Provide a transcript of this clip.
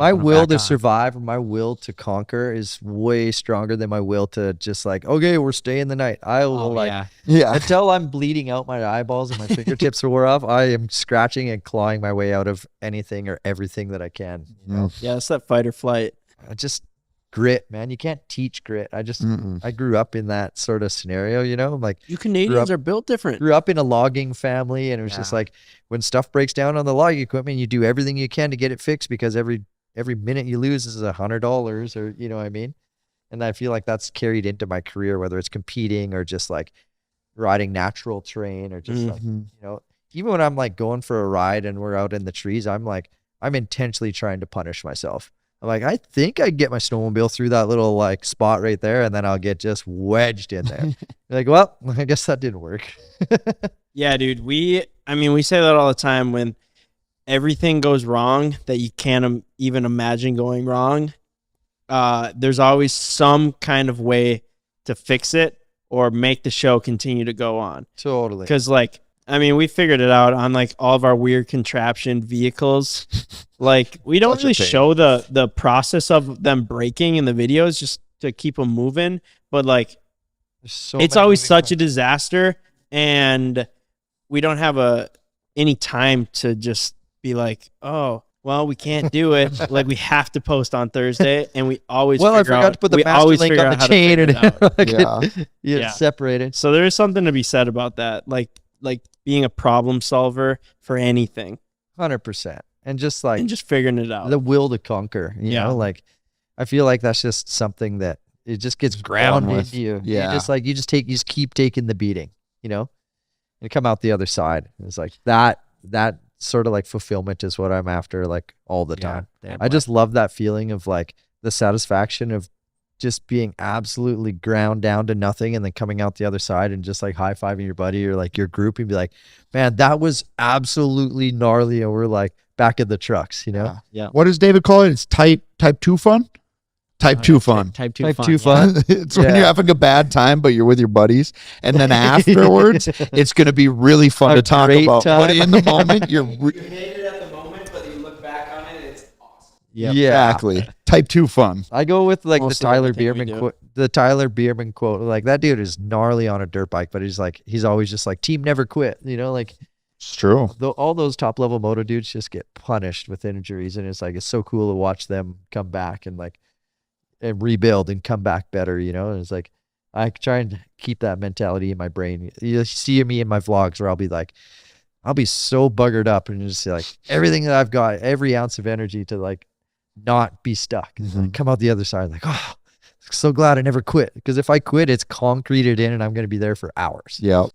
My when I'm will back to on. survive or my will to conquer is way stronger than my will to just like, okay, we're staying the night. I will Oh, like yeah. Yeah. until I'm bleeding out my eyeballs and my fingertips are wore off, I am scratching and clawing my way out of anything or everything that I can. You know? Yeah, it's that fight or flight. I just grit, man. You can't teach grit. I grew up in that sort of scenario, you know, like You Canadians are built different. grew up in a logging family, and it was just Yeah. like when stuff breaks down on the logging equipment, you do everything you can to get it fixed because every minute you lose is $100, or you know what I mean. And I feel like that's carried into my career, whether it's competing or just like riding natural terrain or just like, you know, even when I'm like going for a ride and we're out in the trees, I'm intentionally trying to punish myself. I'm like, I think I can get my snowmobile through that little like spot right there, and then I'll get just wedged in there. You're like, well, I guess that didn't work. Yeah, dude. We say that all the time when everything goes wrong that you can't even imagine going wrong. There's always some kind of way to fix it or make the show continue to go on. Totally. Because, like, I mean, we figured it out on like all of our weird contraption vehicles. Like, we don't Such a really pain. show the process of them breaking in the videos just to keep them moving. But like, There's so it's many always moving such a parts. disaster, and we don't have any time to just be like, oh, well, we can't do it. Like, we have to post on Thursday, and we always Well, I figure forgot out, to put the we master always link figure on out the how to chain, figure and it out. Yeah. yeah, Yeah. separated. So there is something to be said about that, like being a problem solver for anything 100%. And just like and just figuring it out. the will to conquer, you Yeah. know, like I feel like that's just something that it just gets ground grounded with. into you. Yeah. You just keep taking the beating, you know, and come out the other side. It's like that sort of like fulfillment is what I'm after, like all the time. I just love that feeling of like the satisfaction of just being absolutely ground down to nothing and then coming out the other side and just like high-fiving your buddy or like your group and be like, man, that was absolutely gnarly. And we're like back in the trucks, you know? Yeah. What does David call it? It's type 2 fun? Type 2 fun. Type 2 Type fun. 2 yeah. fun. It's when Yeah. you're having a bad time, but you're with your buddies. And then afterwards, it's going to be really fun A to talk great about. But time. in the moment, you're hate it at the moment, but you look back on it, it's awesome. Yep. Yeah. exactly type 2 fun. I go with like Most the of Tyler everything we Bierman do. quote. The Tyler Bierman quote, like that dude is gnarly on a dirt bike, but he's always just like team never quit. You know, like It's true. all those top level moto dudes just get punished with injuries, and it's like it's so cool to watch them come back and like and rebuild and come back better. You know, and it's like I try and keep that mentality in my brain. You see me in my vlogs where I'll be so buggered up and just like everything that I've got, every ounce of energy to like not be stuck. It's like, come out the other side like, oh, so glad I never quit, because if I quit, it's concreted in and I'm going to be there for hours. Yeah.